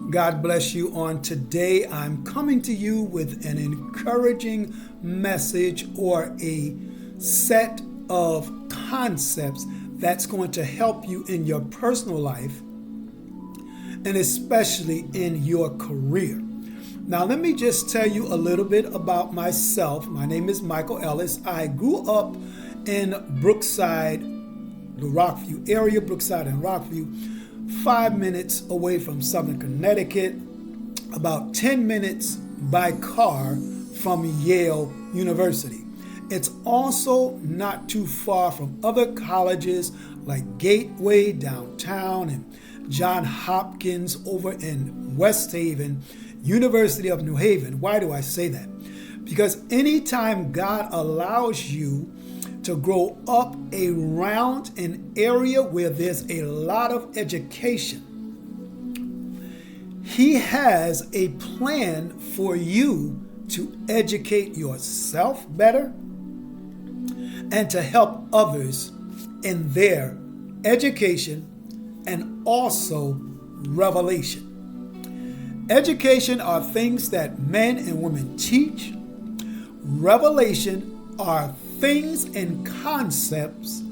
God bless you. On today, I'm coming to you with an encouraging message or a set of concepts that's going to help you in your personal life and especially in your career. Now, let me just tell you a little bit about myself. My name is Michael Ellis. I grew up in Brookside, the Rockview area, Brookside and Rockview, 5 minutes away from Southern Connecticut, about 10 minutes by car from Yale University. It's also not too far from other colleges like Gateway downtown and John Hopkins over in West Haven, University of New Haven. Why do I say that? Because anytime God allows you to grow up around an area where there's a lot of education, He has a plan for you to educate yourself better and to help others in their education and also revelation. Education are things that men and women teach. Revelation are things and concepts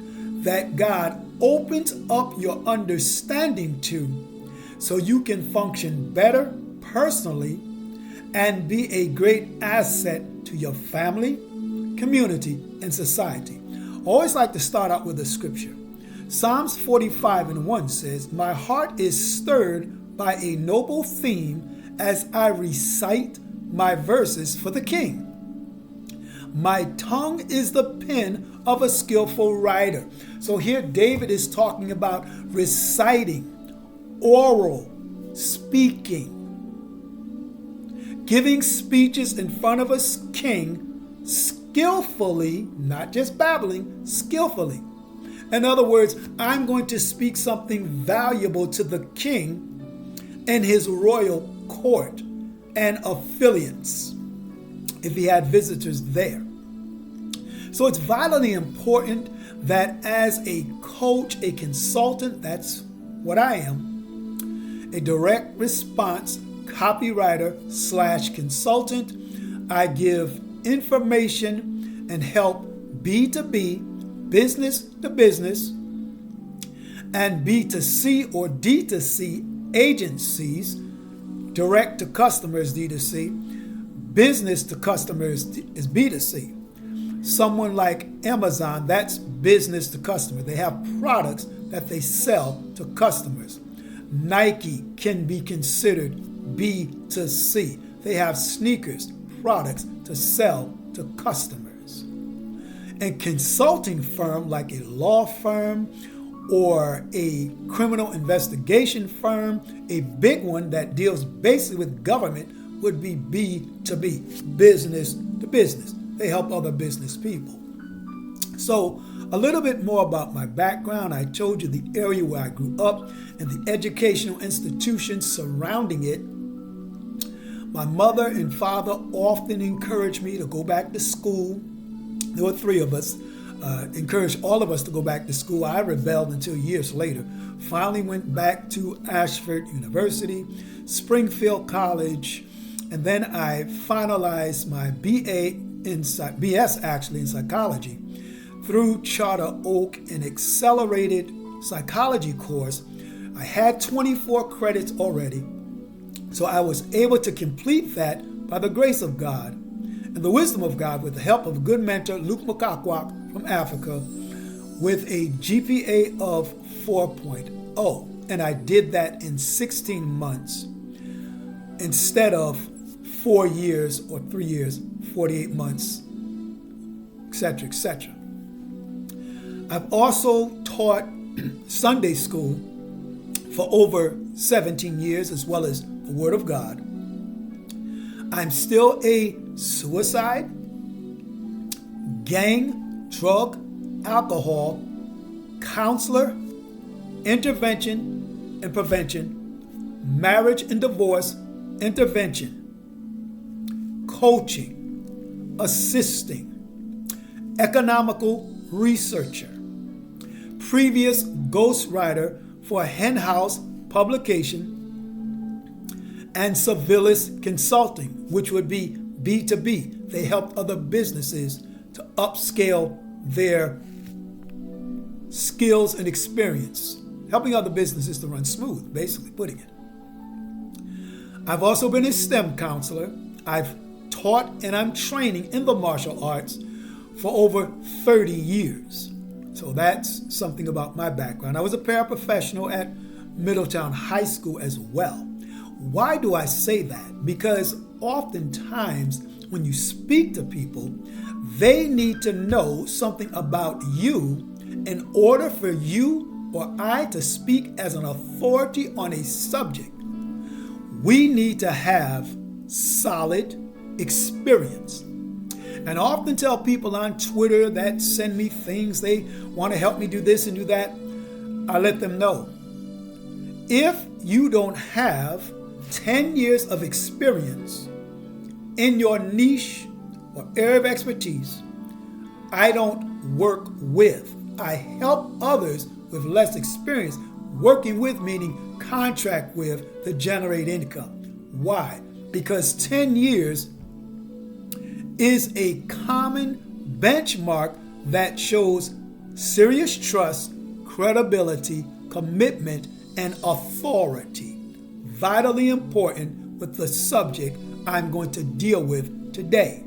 that God opens up your understanding to so you can function better personally and be a great asset to your family, community, and society. I always like to start out with a scripture. Psalms 45:1 says, "My heart is stirred by a noble theme as I recite my verses for the King. My tongue is the pen of a skillful writer." So here David is talking about reciting, oral speaking, giving speeches in front of a king skillfully, not just babbling, skillfully. In other words, I'm going to speak something valuable to the king and his royal court and affiliates, if he had visitors there. So it's vitally important that as a coach, a consultant, that's what I am, a direct response copywriter / consultant, I give information and help B2B, business to business, and B2C or D2C agencies, direct to customers D2C, business to customers is B2C. Someone like Amazon, that's business to customer. They have products that they sell to customers. Nike can be considered B2C. They have sneakers, products to sell to customers. And consulting firm like a law firm or a criminal investigation firm, a big one that deals basically with government, would be B2B, business to business. They help other business people. So a little bit more about my background. I told you the area where I grew up and the educational institutions surrounding it. My mother and father often encouraged me to go back to school. There were three of us, encouraged all of us to go back to school. I rebelled until years later. Finally went back to Ashford University, Springfield College, and then I finalized my BS in psychology through Charter Oak, an accelerated psychology course. I had 24 credits already, so I was able to complete that by the grace of God and the wisdom of God with the help of a good mentor, Luke Makakwak from Africa, with a GPA of 4.0. And I did that in 16 months instead of 4 years or 3 years, 48 months, etc., etc. I've also taught Sunday school for over 17 years, as well as the Word of God. I'm still a suicide, gang, drug, alcohol counselor, intervention and prevention, marriage and divorce intervention, coaching, assisting, economical researcher, previous ghostwriter for a Hen House publication, and Civilis Consulting, which would be B2B. They help other businesses to upscale their skills and experience, helping other businesses to run smooth, basically putting it. I've also been a STEM counselor. I've taught and I'm training in the martial arts for over 30 years. So that's something about my background. I was a paraprofessional at Middletown High School as well. Why do I say that? Because oftentimes when you speak to people, they need to know something about you in order for you or I to speak as an authority on a subject. We need to have solid experience. And I often tell people on Twitter that send me things, they want to help me do this and do that. I let them know, if you don't have 10 years of experience in your niche or area of expertise, I don't work with. I help others with less experience, working with meaning contract with, to generate income. Why? Because 10 years is a common benchmark that shows serious trust, credibility, commitment, and authority. Vitally important with the subject I'm going to deal with today.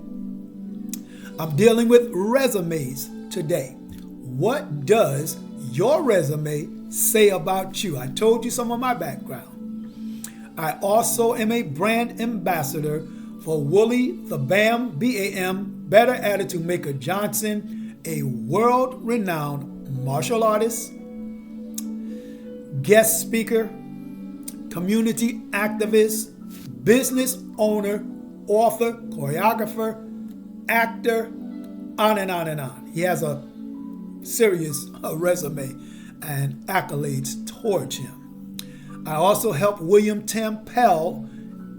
I'm dealing with resumes today. What does your resume say about you? I told you some of my background. I also am a brand ambassador for Wooly the BAM, B-A-M, Better Attitude Maker Johnson, a world-renowned martial artist, guest speaker, community activist, business owner, author, choreographer, actor, on and on and on. He has a serious resume and accolades towards him. I also help William Tampel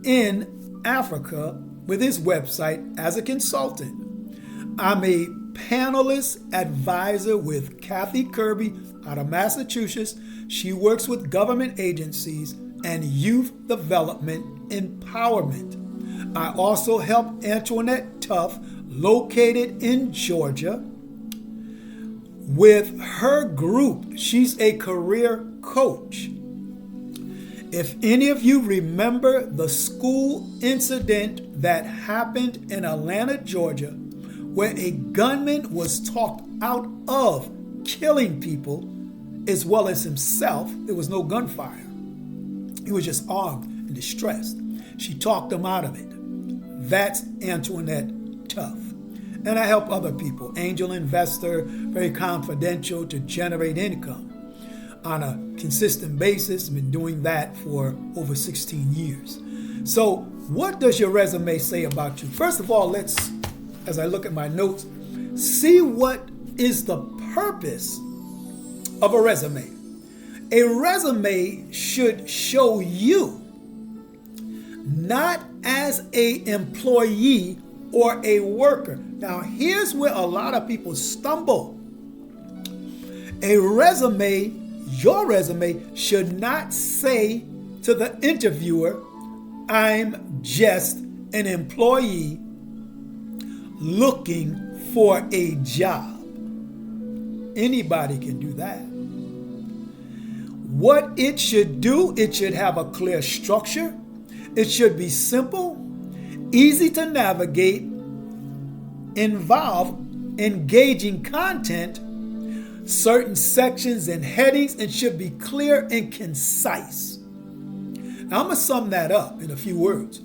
in Africa with his website as a consultant. I'm a panelist advisor with Kathy Kirby out of Massachusetts. She works with government agencies and youth development empowerment. I also help Antoinette Tuff, located in Georgia, with her group. She's a career coach. If any of you remember the school incident that happened in Atlanta, Georgia, where a gunman was talked out of killing people as well as himself, there was no gunfire. He was just armed and distressed. She talked him out of it. That's Antoinette Tuff. And I help other people, angel investor, very confidential, to generate income on a consistent basis. I've been doing that for over 16 years. So what does your resume say about you? First of all, let's, as I look at my notes, see what is the purpose of a resume. A resume should show you not as an employee or a worker. Now, here's where a lot of people stumble. A resume, your resume, should not say to the interviewer, I'm just an employee looking for a job. Anybody can do that. What it should do, it should have a clear structure. It should be simple, easy to navigate, involve engaging content, certain sections and headings, and should be clear and concise. Now, I'm going to sum that up in a few words.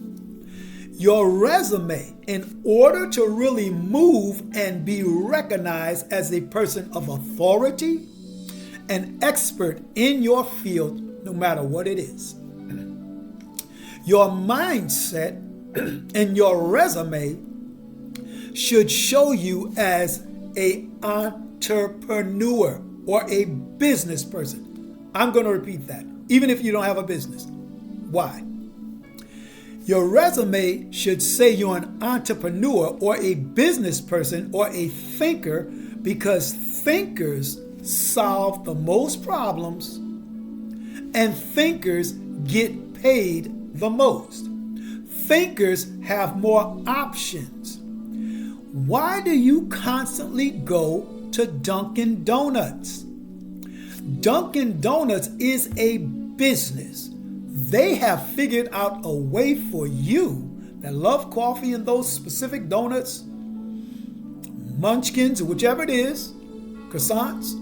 Your resume, in order to really move and be recognized as a person of authority, an expert in your field, no matter what it is, your mindset and your resume should show you as an entrepreneur or a business person. I'm going to repeat that, even if you don't have a business. Why? Your resume should say you're an entrepreneur or a business person or a thinker, because thinkers solve the most problems and thinkers get paid the most. Thinkers have more options. Why do you constantly go to Dunkin' Donuts? Dunkin' Donuts is a business. They have figured out a way for you that love coffee and those specific donuts, munchkins, or whichever it is, croissants,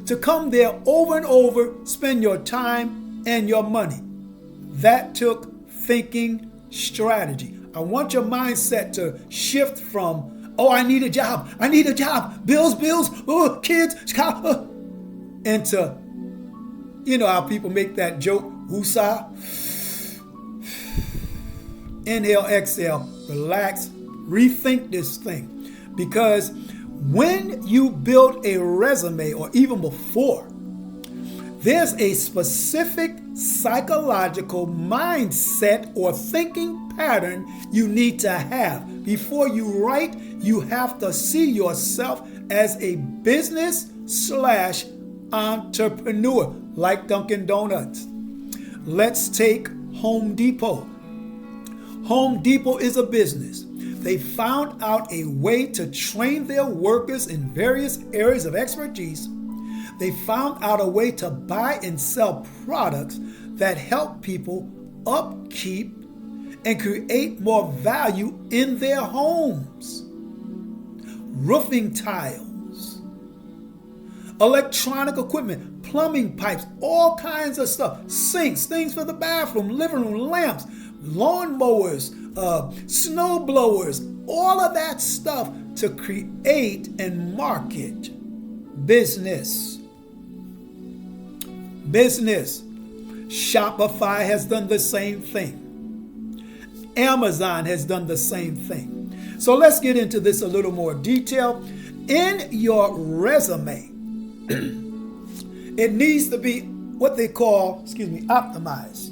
to come there over and over, spend your time and your money. That took thinking strategy. I want your mindset to shift from, oh, I need a job, bills, oh, kids, into, you know how people make that joke, woosah, inhale, exhale, relax, rethink this thing. Because when you build a resume, or even before, there's a specific psychological mindset or thinking pattern you need to have. Before you write, you have to see yourself as a business/entrepreneur, like Dunkin' Donuts. Let's take Home Depot. Home Depot is a business. They found out a way to train their workers in various areas of expertise. They found out a way to buy and sell products that help people upkeep and create more value in their homes. Roofing tiles, electronic equipment, plumbing pipes, all kinds of stuff, sinks, things for the bathroom, living room, lamps, lawn mowers, snow blowers, all of that stuff to create and market business. Shopify has done the same thing. Amazon has done the same thing. So let's get into this a little more detail. In your resume, it needs to be what they call, optimized.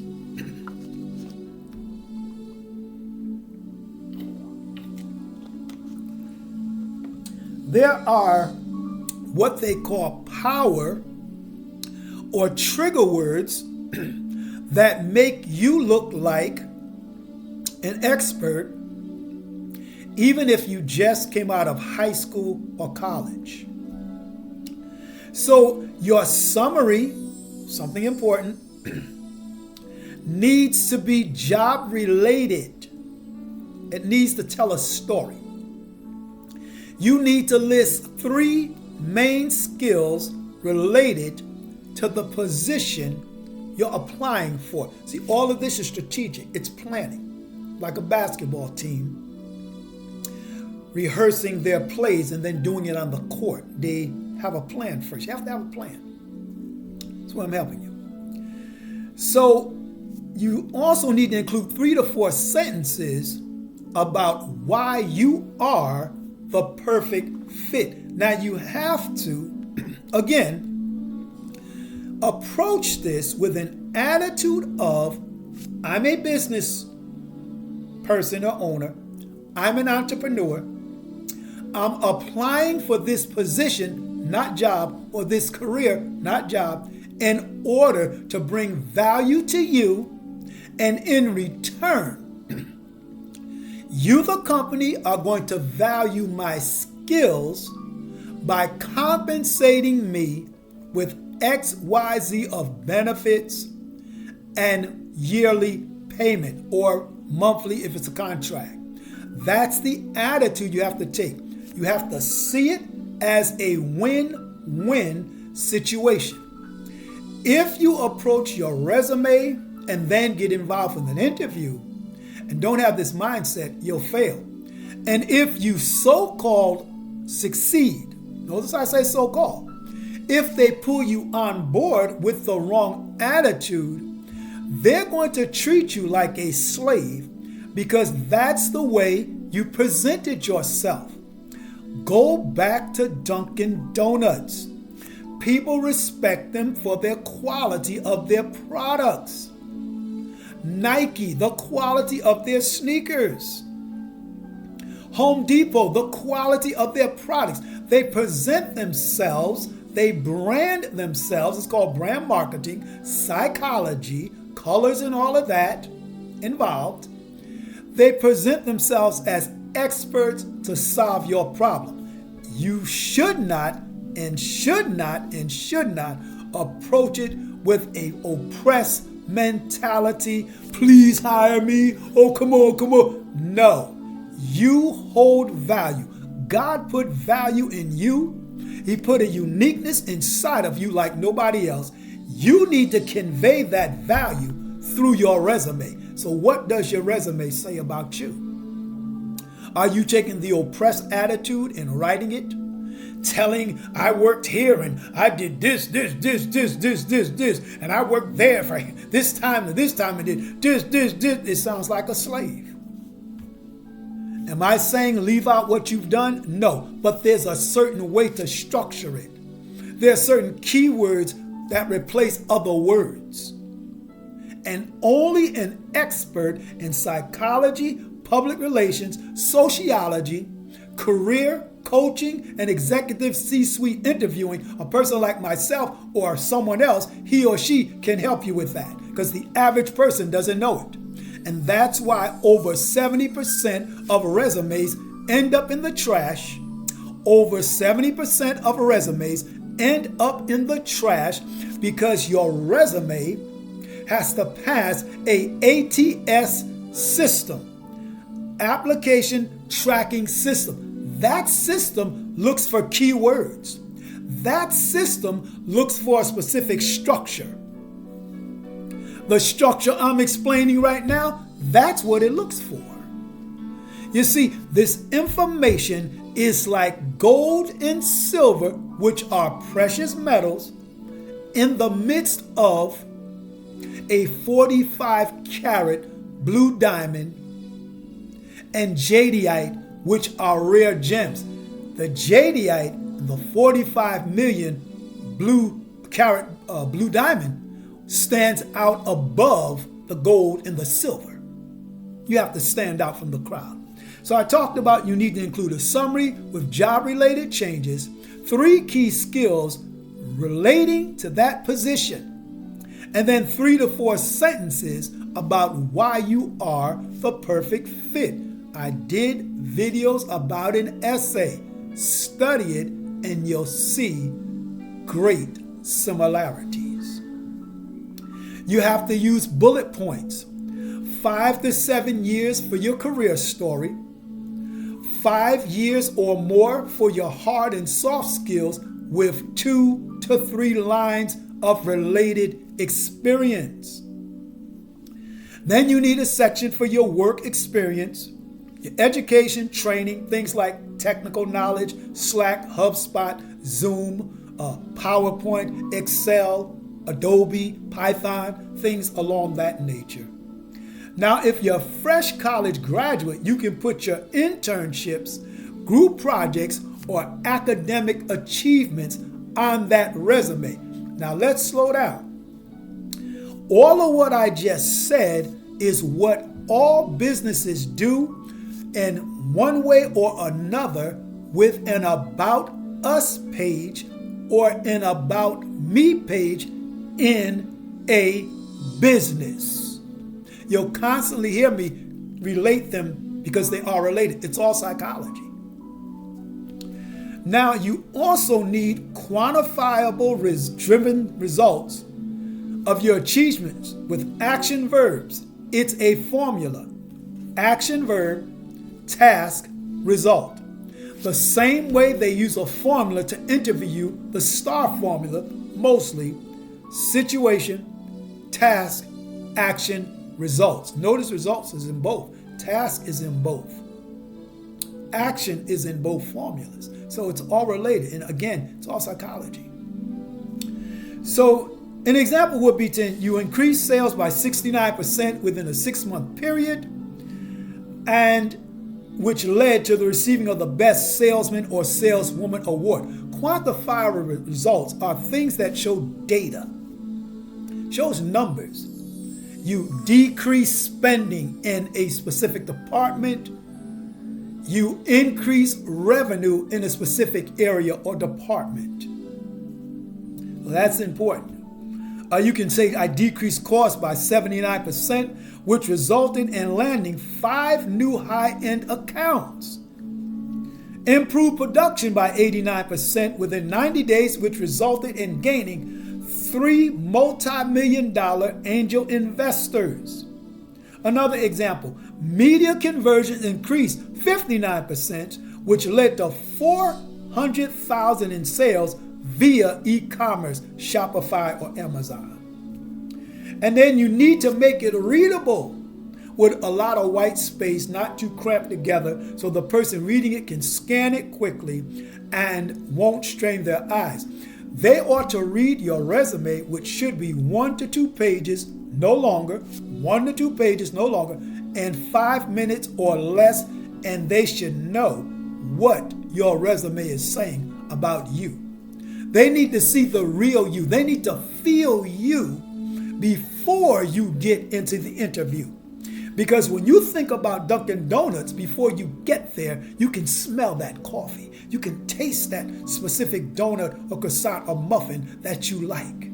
There are what they call power or trigger words that make you look like an expert, even if you just came out of high school or college. So your summary, something important, needs to be job related. It needs to tell a story. You need to list 3 main skills related to the position you're applying for. See, all of this is strategic. It's planning, like a basketball team rehearsing their plays and then doing it on the court. They have a plan first. You have to have a plan. That's what I'm helping you. So you also need to include 3 to 4 sentences about why you are the perfect fit. Now you have to, again, approach this with an attitude of, I'm a business person or owner. I'm an entrepreneur. I'm applying for this position, not job, or this career, not job, in order to bring value to you. And in return, you, the company, are going to value my skills by compensating me with XYZ of benefits and yearly payment, or monthly if it's a contract. That's the attitude you have to take. You have to see it as a win-win situation. If you approach your resume and then get involved in an interview and don't have this mindset, you'll fail. And if you so-called succeed, notice I say so-called, if they pull you on board with the wrong attitude, they're going to treat you like a slave, because that's the way you presented yourself. Go back to Dunkin' Donuts. People respect them for their quality of their products. Nike, the quality of their sneakers. Home Depot, the quality of their products. They present themselves, they brand themselves. It's called brand marketing, psychology, colors and all of that. involved. They present themselves as experts to solve your problem. You should not approach it with a oppressed mentality. Please hire me. Oh, come on. No, you hold value. God put value in you. He put a uniqueness inside of you like nobody else. You need to convey that value through your resume. So what does your resume say about you? Are you taking the oppressed attitude and writing it? Telling, I worked here and I did this, and I worked there for this time and did this. It sounds like a slave. Am I saying leave out what you've done? No, but there's a certain way to structure it. There are certain keywords that replace other words. And only an expert in psychology, public relations, sociology, career, coaching, and executive C-suite interviewing, a person like myself or someone else, he or she can help you with that, because the average person doesn't know it. And that's why over 70% of resumes end up in the trash. Over 70% of resumes end up in the trash because your resume has to pass a ATS system, application tracking system. That system looks for keywords. That system looks for a specific structure. The structure I'm explaining right now, that's what it looks for. You see, this information is like gold and silver, which are precious metals, in the midst of a 45-carat blue diamond and jadeite, which are rare gems. The jadeite, the 45 million carat blue diamond, stands out above the gold and the silver. You have to stand out from the crowd. So I talked about you need to include a summary with job-related changes, 3 key skills relating to that position, and then 3 to 4 sentences about why you are the perfect fit. I did videos about an essay. Study it and you'll see great similarities. You have to use bullet points. 5 to 7 years for your career story. 5 years or more for your hard and soft skills with 2 to 3 lines of related experience. Then you need a section for your work experience, your education, training, things like technical knowledge, Slack, HubSpot, Zoom, PowerPoint, Excel, Adobe, Python, things along that nature. Now, if you're a fresh college graduate, you can put your internships, group projects, or academic achievements on that resume. Now, let's slow down. All of what I just said is what all businesses do in one way or another with an About Us page or an About Me page in a business. You'll constantly hear me relate them because they are related. It's all psychology. Now, you also need quantifiable driven results of your achievements with action verbs. It's a formula. Action verb, task, result. The same way they use a formula to interview, the STAR formula, mostly situation, task, action, results. Notice results is in both. Task is in both. Action is in both formulas. So it's all related. And again, it's all psychology. So an example would be you increase sales by 69% within a 6-month period, and which led to the receiving of the Best Salesman or Saleswoman Award. Quantifiable results are things that show data, shows numbers. You decrease spending in a specific department. You increase revenue in a specific area or department. Well, that's important. You can say I decreased costs by 79%, which resulted in landing 5 new high-end accounts. Improved production by 89% within 90 days, which resulted in gaining 3 multi-million-dollar angel investors. Another example, media conversions increased 59%, which led to $400,000 in sales via e-commerce, Shopify or Amazon. And then you need to make it readable with a lot of white space, not too cramped together, so the person reading it can scan it quickly and won't strain their eyes. They ought to read your resume, which should be 1 to 2 pages, no longer, 1 to 2 pages, no longer, in 5 minutes or less, and they should know what your resume is saying about you. They need to see the real you. They need to feel you before you get into the interview. Because when you think about Dunkin' Donuts, before you get there, you can smell that coffee. You can taste that specific donut or croissant or muffin that you like.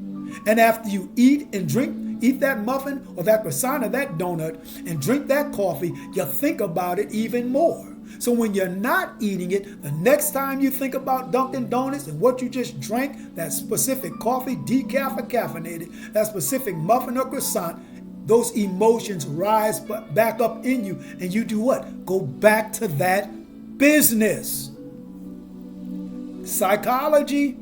And after you eat that muffin or that croissant or that donut and drink that coffee, you think about it even more. So when you're not eating it, the next time you think about Dunkin' Donuts and what you just drank, that specific coffee, decaf or caffeinated, that specific muffin or croissant, those emotions rise back up in you, and you do what? Go back to that business. Psychology,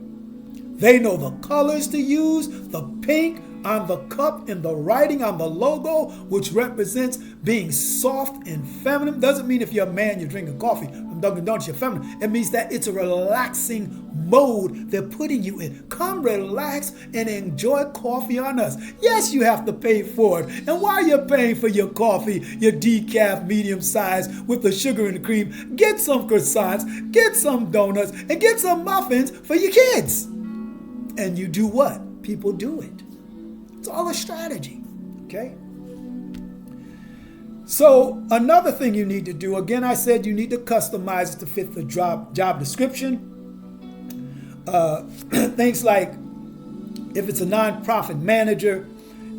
they know the colors to use, the pink on the cup and the writing on the logo, which represents being soft and feminine. Doesn't mean if you're a man, you're drinking coffee from Dunkin' Donuts, you're feminine. It means that it's a relaxing mode they're putting you in. Come relax and enjoy coffee on us. Yes, you have to pay for it. And while you're paying for your coffee, your decaf medium size with the sugar and the cream, get some croissants, get some donuts, and get some muffins for your kids. And you do what? People do it. It's all a strategy, okay? So another thing you need to do, again, I said you need to customize it to fit the job description. Things like if it's a nonprofit manager,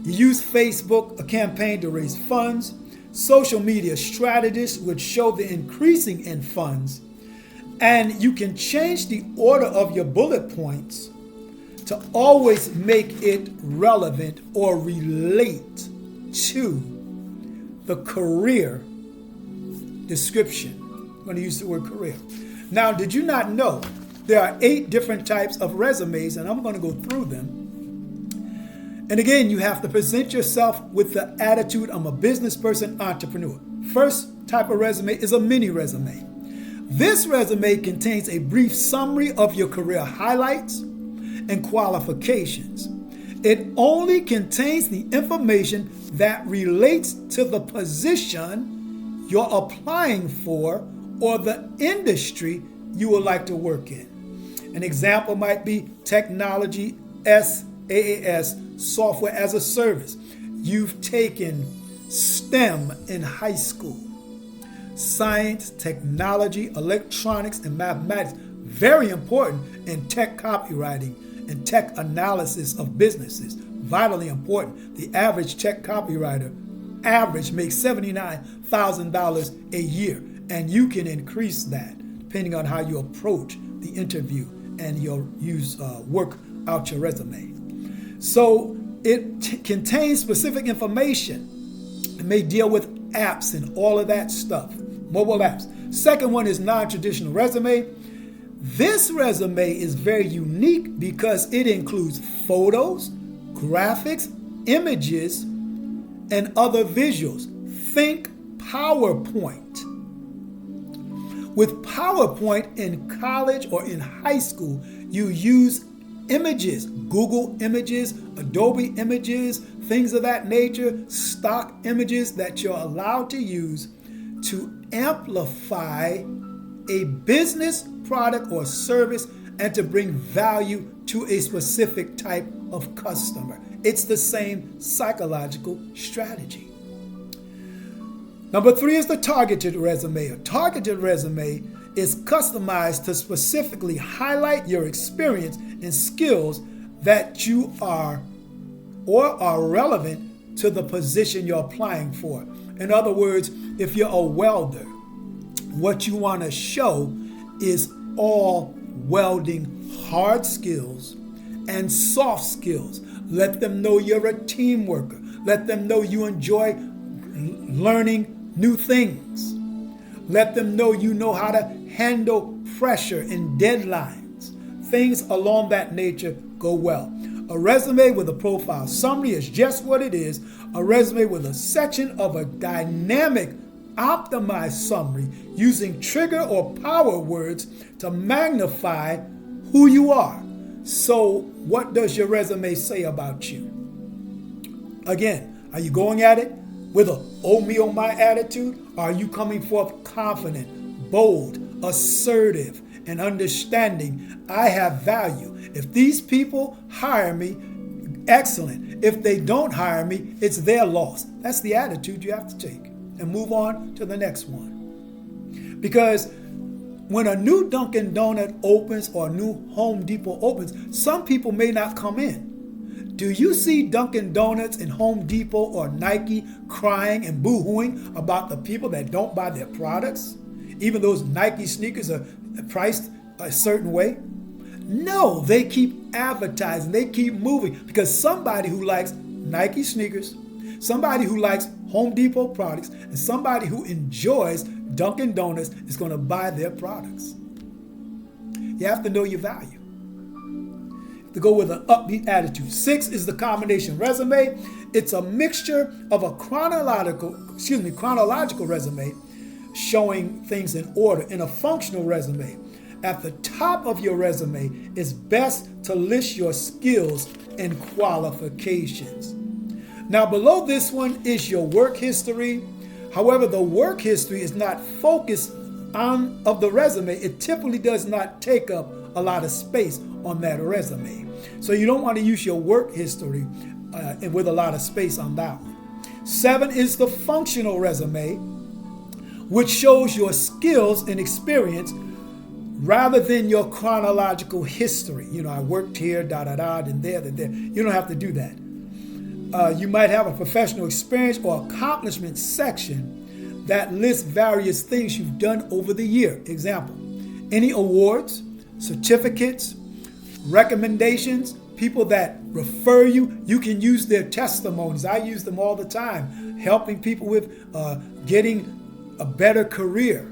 you use Facebook, a campaign to raise funds. Social media strategists would show the increasing in funds. And you can change the order of your bullet points to always make it relevant or relate to the career description. I'm going to use the word career. Now, did you not know there are 8 different types of resumes, and I'm going to go through them. And again, you have to present yourself with the attitude, I'm a business person, entrepreneur. First type of resume is a mini resume. This resume contains a brief summary of your career highlights and qualifications. It only contains the information that relates to the position you're applying for or the industry you would like to work in. An example might be technology, SaaS, software as a service. You've taken STEM in high school. Science, technology, electronics, and mathematics. Very important in tech copywriting and tech analysis of businesses. Vitally important. The average tech copywriter makes $79,000 a year, and you can increase that depending on how you approach the interview and you'll work out your resume. So it contains specific information. It may deal with apps and all of that stuff, mobile apps. Second one is non-traditional resume. This resume is very unique because it includes photos, graphics, images, and other visuals. Think PowerPoint. With PowerPoint in college or in high school, you use images, Google Images, Adobe Images, things of that nature, stock images that you're allowed to use to amplify a business product or service and to bring value to a specific type of customer. It's the same psychological strategy. Number 3 is the targeted resume. A targeted resume is customized to specifically highlight your experience and skills that you are or are relevant to the position you're applying for. In other words, if you're a welder, what you want to show is all welding hard skills and soft skills. Let them know you're a team worker. Let them know you enjoy learning new things. Let them know you know how to handle pressure and deadlines. Things along that nature go well. A resume with a profile summary is just what it is. A resume with a section of a dynamic, optimized summary using trigger or power words to magnify who you are. So what does your resume say about you? Again, are you going at it with a "oh me, oh my" attitude? Or are you coming forth confident, bold, assertive, and understanding I have value? If these people hire me, excellent. If they don't hire me, it's their loss. That's the attitude you have to take. And move on to the next one. Because when a new Dunkin' Donut opens or a new Home Depot opens, some people may not come in. Do you see Dunkin' Donuts and Home Depot or Nike crying and boo-hooing about the people that don't buy their products? Even those Nike sneakers are priced a certain way? No, they keep advertising, they keep moving, because somebody who likes Nike sneakers, somebody who likes Home Depot products, and somebody who enjoys Dunkin' Donuts is going to buy their products. You have to know your value. To go with an upbeat attitude. 6 is the combination resume. It's a mixture of a chronological resume showing things in order and a functional resume. At the top of your resume, it's best to list your skills and qualifications. Now below this one is your work history. However, the work history is not focused of the resume. It typically does not take up a lot of space on that resume. So you don't want to use your work history with a lot of space on that one. 7 is the functional resume, which shows your skills and experience rather than your chronological history. I worked here, then there, then there. You don't have to do that. You might have a professional experience or accomplishment section that lists various things you've done over the year. Example, any awards, certificates, recommendations, people that refer you. You can use their testimonies. I use them all the time, helping people with getting a better career,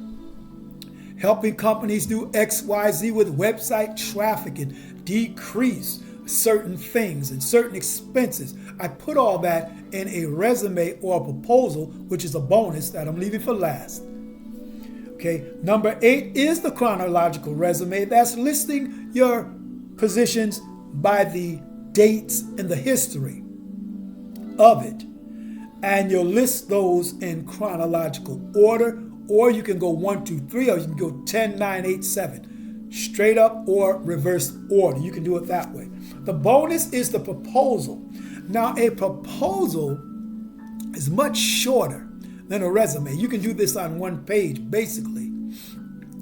helping companies do XYZ with website traffic and decrease certain things and certain expenses. I put all that in a resume or a proposal, which is a bonus that I'm leaving for last. Okay, number 8 is the chronological resume. That's listing your positions by the dates and the history of it. And you'll list those in chronological order, or you can go 1, 2, 3, or you can go 10, 9, 8, 7. Straight up or reverse order. You can do it that way. The bonus is the proposal. Now, a proposal is much shorter than a resume. You can do this on one page, basically,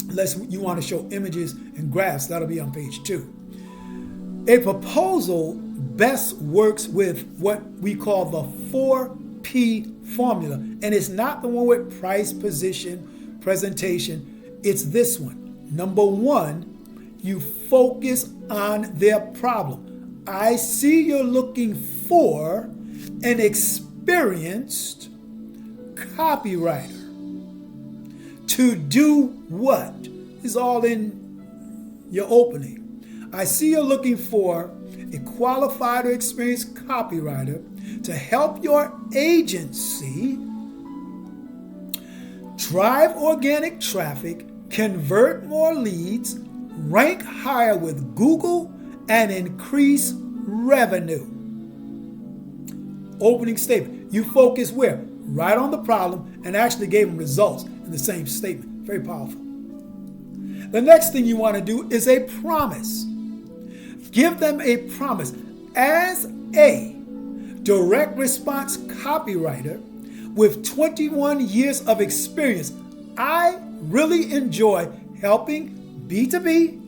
unless you want to show images and graphs. That'll be on page 2. A proposal best works with what we call the 4P formula, and it's not the one with price, position, presentation. It's this one. Number 1, you focus on their problem. I see you're looking for an experienced copywriter to do what? Is all in your opening. I see you're looking for a qualified or experienced copywriter to help your agency drive organic traffic, convert more leads, rank higher with Google, and increase revenue. Opening statement. You focus where? Right on the problem, and actually gave them results in the same statement. Very powerful. The next thing you want to do is a promise. Give them a promise. As a direct response copywriter with 21 years of experience, I really enjoy helping B2B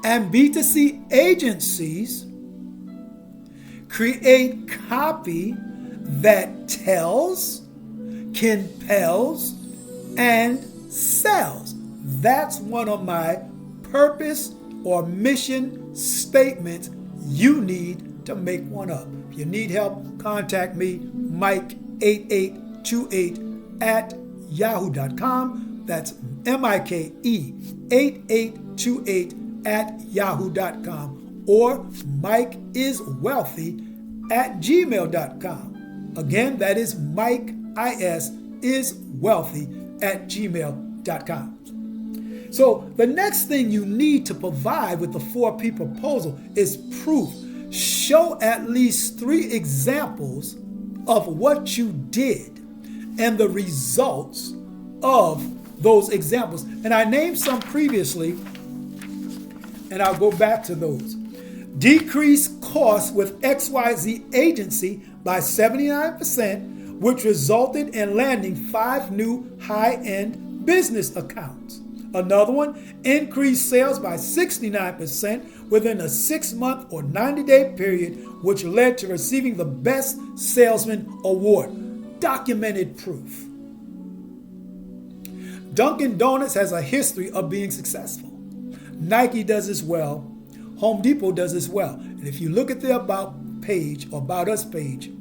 and B2C agencies Create copy that tells, compels, and sells. That's one of my purpose or mission statements. You need to make one up. If you need help, contact me, Mike8828@yahoo.com. That's MIKE8828@yahoo.com, or MikeIsWealthy@gmail.com. Again, that is MikeIsWealthy@gmail.com. So the next thing you need to provide with the 4P proposal is proof. Show at least 3 examples of what you did and the results of those examples. And I named some previously, and I'll go back to those. Decrease costs with XYZ agency by 79%, which resulted in landing 5 new high-end business accounts. Another one, increased sales by 69% within a 6-month or 90-day period, which led to receiving the Best Salesman Award. Documented proof. Dunkin' Donuts has a history of being successful. Nike does as well. Home Depot does as well. And if you look at the About page or About Us page,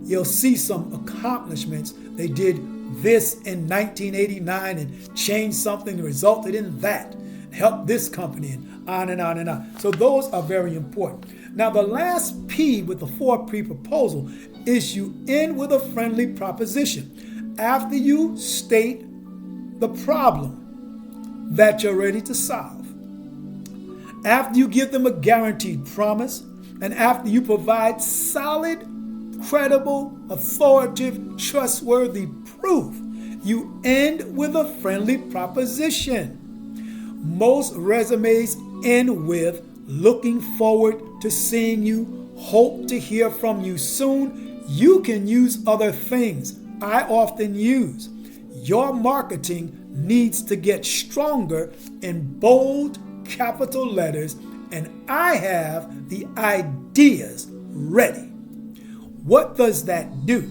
you'll see some accomplishments. They did this in 1989 and changed something that resulted in that. Helped this company, and on and on and on. So those are very important. Now the last P with the 4P proposal is you end with a friendly proposition. After you state the problem that you're ready to solve, after you give them a guaranteed promise, and after you provide solid, credible, authoritative, trustworthy proof, you end with a friendly proposition. Most resumes end with looking forward to seeing you, hope to hear from you soon. You can use other things I often use. Your marketing needs to get stronger in bold capital letters, and I have the ideas ready. What does that do?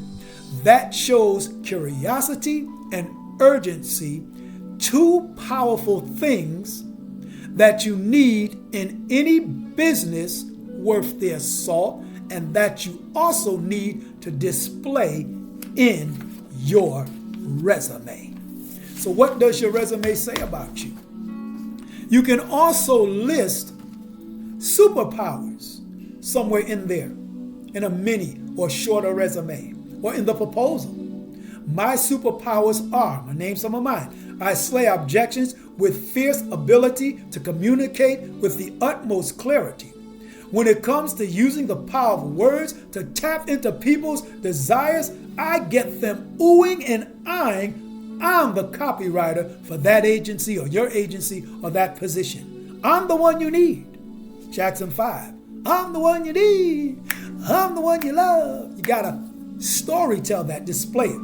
That shows curiosity and urgency, 2 powerful things that you need in any business worth their salt, and that you also need to display in your resume. So what does your resume say about you? You can also list superpowers somewhere in there, in a mini or shorter resume, or in the proposal. My superpowers are, I name some of mine. I slay objections with fierce ability to communicate with the utmost clarity. When it comes to using the power of words to tap into people's desires, I get them oohing and eyeing. I'm the copywriter for that agency or your agency or that position. I'm the one you need. Jackson 5. I'm the one you need. I'm the one you love. You got to story tell that, display it.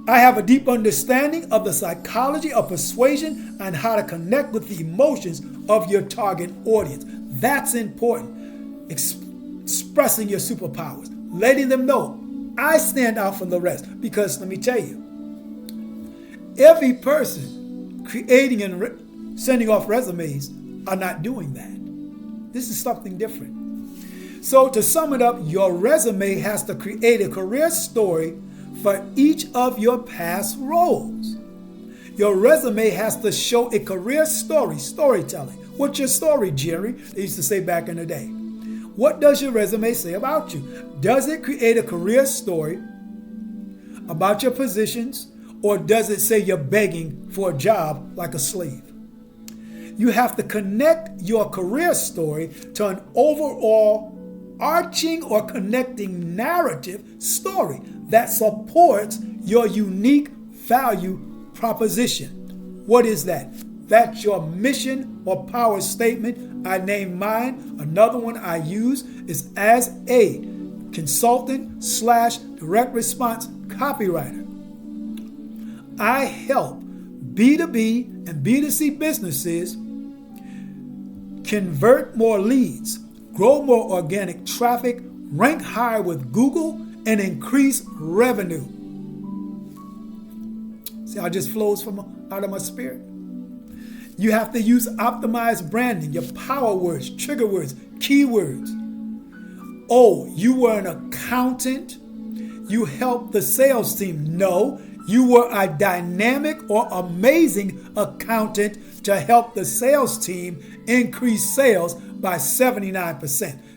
I have a deep understanding of the psychology of persuasion and how to connect with the emotions of your target audience. That's important. Expressing your superpowers, letting them know I stand out from the rest. Because let me tell you, every person creating and sending off resumes are not doing that. This is something different. So to sum it up, your resume has to create a career story for each of your past roles. Your resume has to show a career story, storytelling. What's your story, Jerry? They used to say back in the day. What does your resume say about you? Does it create a career story about your positions, or does it say you're begging for a job like a slave? You have to connect your career story to an overall arching or connecting narrative story that supports your unique value proposition. What is that? That's your mission or power statement. I named mine. Another one I use is as a consultant/direct response copywriter. I help B2B and B2C businesses convert more leads, grow more organic traffic, rank higher with Google, and increase revenue. See how it just flows from out of my spirit? You have to use optimized branding, your power words, trigger words, keywords. Oh, you were an accountant. You helped the sales team. No, you were a dynamic or amazing accountant to help the sales team increase sales by 79%,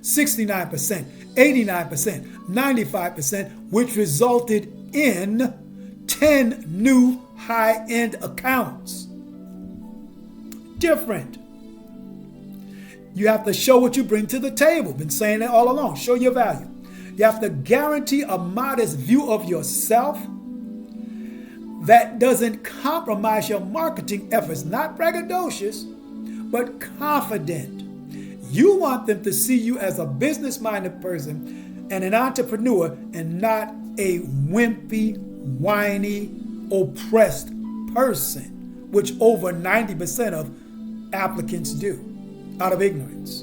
69%, 89%, 95%, which resulted in 10 new high-end accounts. Different. You have to show what you bring to the table. Been saying that all along. Show your value. You have to guarantee a modest view of yourself that doesn't compromise your marketing efforts. Not braggadocious, but confident. You want them to see you as a business-minded person and an entrepreneur and not a wimpy, whiny, oppressed person, which over 90% of applicants do out of ignorance.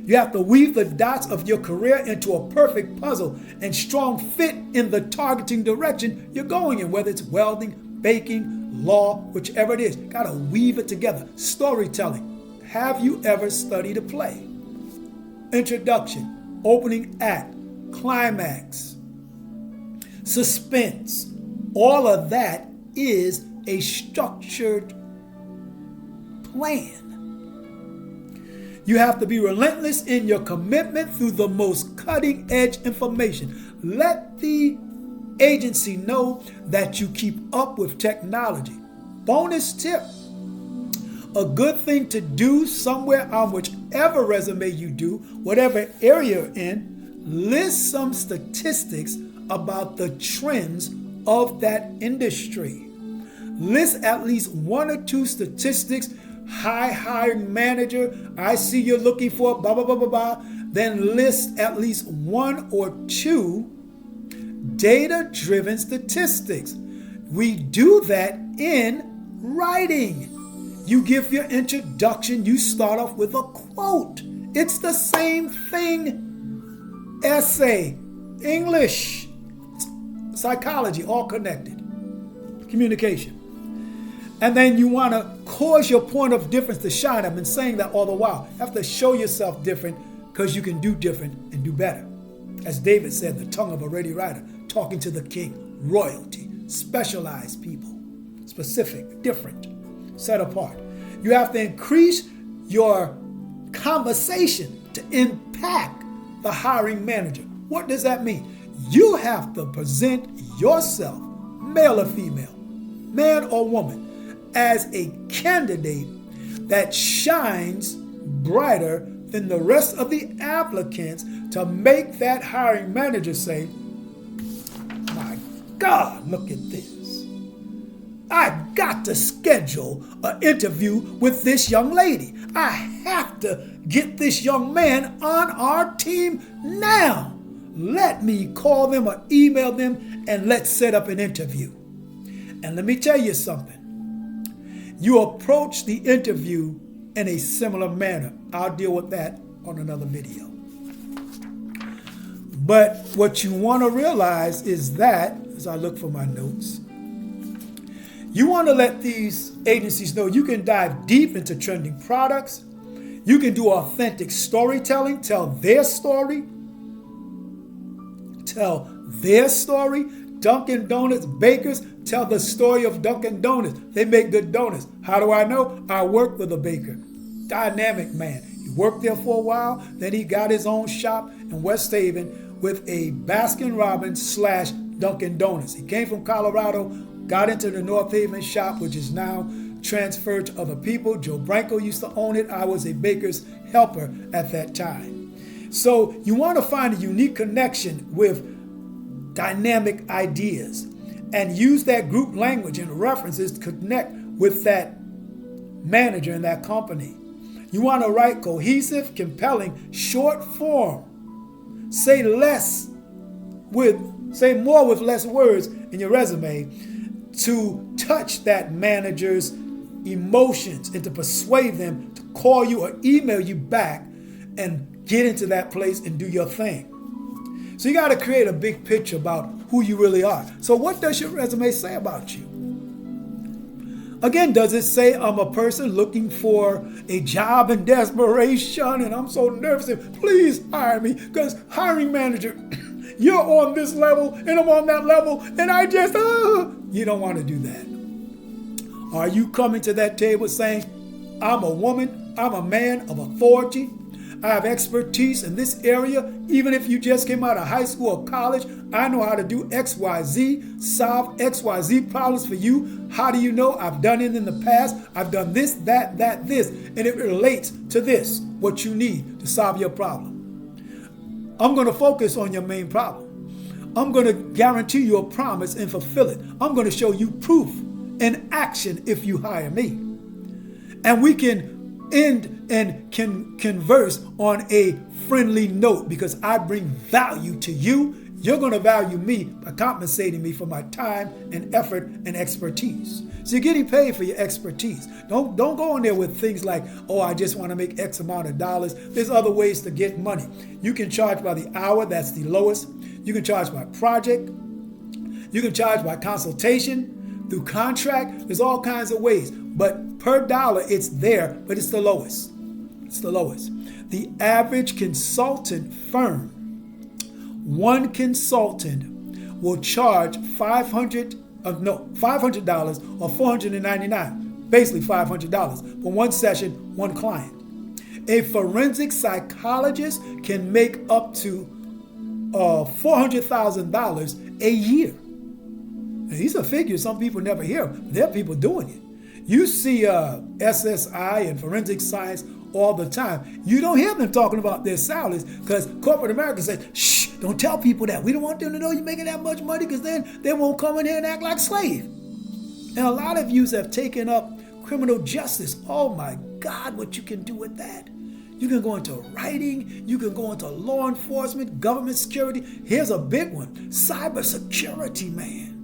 You have to weave the dots of your career into a perfect puzzle and strong fit in the targeting direction you're going in, whether it's welding, baking, law, whichever it is. Got to weave it together. Storytelling. Have you ever studied a play? Introduction, opening act, climax, suspense. All of that is a structured plan. You have to be relentless in your commitment through the most cutting edge information. Let the agency know that you keep up with technology. Bonus tip. A good thing to do somewhere on whichever resume you do, whatever area you're in, list some statistics about the trends of that industry. List at least one or two statistics. High hiring manager, I see you're looking for blah, blah, blah, blah, blah. Then list at least one or two data-driven statistics. We do that in writing. You give your introduction, you start off with a quote. It's the same thing. Essay, English, psychology, all connected. Communication. And then you want to cause your point of difference to shine. I've been saying that all the while. You have to show yourself different because you can do different and do better. As David said, the tongue of a ready writer, talking to the king, royalty, specialized people, specific, different, set apart. You have to increase your conversation to impact the hiring manager. What does that mean? You have to present yourself, male or female, man or woman, as a candidate that shines brighter than the rest of the applicants to make that hiring manager say, my God, look at this. I've got to schedule an interview with this young lady. I have to get this young man on our team now. Let me call them or email them and let's set up an interview. And let me tell you something. You approach the interview in a similar manner. I'll deal with that on another video. But what you want to realize is that, as I look for my notes, you want to let these agencies know you can dive deep into trending products. You can do authentic storytelling, tell their story. Tell their story. Dunkin' Donuts bakers tell the story of Dunkin' Donuts. They make good donuts. How do I know? I worked with a baker. Dynamic man. He worked there for a while. Then he got his own shop in West Haven with a Baskin-Robbins / Dunkin' Donuts. He came from Colorado, got into the North Haven shop, which is now transferred to other people. Joe Branco used to own it. I was a baker's helper at that time. So you want to find a unique connection with dynamic ideas and use that group language and references to connect with that manager in that company. You want to write cohesive, compelling, short form. Say more with less words in your resume to touch that manager's emotions and to persuade them to call you or email you back and get into that place and do your thing. So you got to create a big picture about who you really are. So what does your resume say about you? Again, does it say I'm a person looking for a job in desperation and I'm so nervous and please hire me because hiring manager, you're on this level and I'm on that level and I just, you don't want to do that. Are you coming to that table saying, I'm a woman, I'm a man of authority, I have expertise in this area. Even if you just came out of high school or college, I know how to do XYZ, solve XYZ problems for you. How do you know? I've done it in the past. I've done this, that, this, and it relates to this, what you need to solve your problem. I'm going to focus on your main problem. I'm going to guarantee you a promise and fulfill it. I'm going to show you proof and action if you hire me. And we can end and can converse on a friendly note because I bring value to you. You're going to value me by compensating me for my time and effort and expertise. So you're getting paid for your expertise. Don't go in there with things like, oh, I just want to make X amount of dollars. There's other ways to get money. You can charge by the hour. That's the lowest. You can charge by project. You can charge by consultation, through contract. There's all kinds of ways. But per dollar, it's there, but it's the lowest. It's the lowest. The average consultant firm, one consultant will charge $500 or $499, basically $500 for one session, one client. A forensic psychologist can make up to $400,000 a year. And these are figures some people never hear. There are people doing it. You see SSI and forensic science all the time. You don't hear them talking about their salaries because corporate America says, shh, don't tell people that. We don't want them to know you're making that much money because then they won't come in here and act like slaves. And a lot of you have taken up criminal justice. Oh my God, what you can do with that. You can go into writing. You can go into law enforcement, government security. Here's a big one, cybersecurity, man.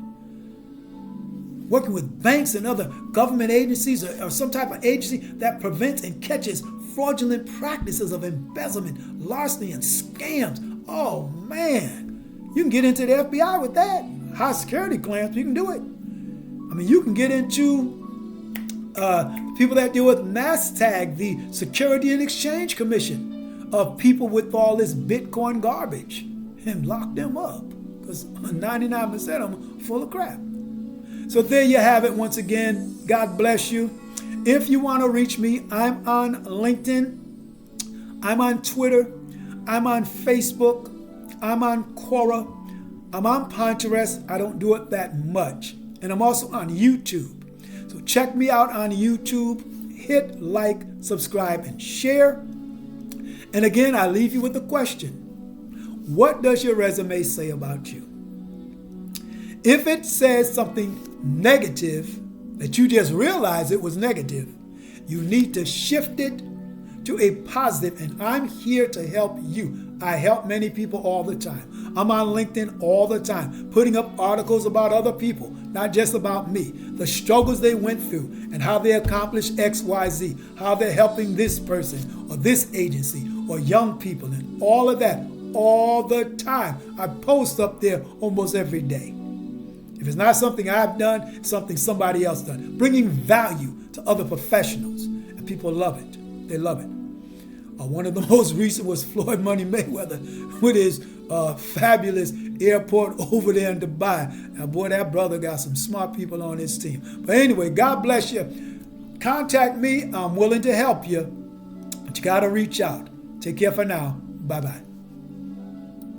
Working with banks and other government agencies or some type of agency that prevents and catches fraudulent practices of embezzlement, larceny, and scams. Oh, man. You can get into the FBI with that. High security clearance, you can do it. I mean, you can get into people that deal with NASDAQ, the Security and Exchange Commission, of people with all this Bitcoin garbage, and lock them up because 99% of them are full of crap. So there you have it once again. God bless you. If you want to reach me, I'm on LinkedIn. I'm on Twitter. I'm on Facebook. I'm on Quora. I'm on Pinterest. I don't do it that much. And I'm also on YouTube. So check me out on YouTube. Hit like, subscribe, and share. And again, I leave you with a question. What does your resume say about you? If it says something negative that you just realize it was negative, you need to shift it to a positive, and I'm here to help you. I help many people all the time. I'm on LinkedIn all the time, putting up articles about other people, not just about me, the struggles they went through and how they accomplished XYZ, how they're helping this person or this agency or young people and all of that all the time. I post up there almost every day. If it's not something I've done, it's something somebody else done. Bringing value to other professionals. And people love it. They love it. One of the most recent was Floyd Money Mayweather with his fabulous airport over there in Dubai. Now, boy, that brother got some smart people on his team. But anyway, God bless you. Contact me. I'm willing to help you. But you got to reach out. Take care for now. Bye-bye.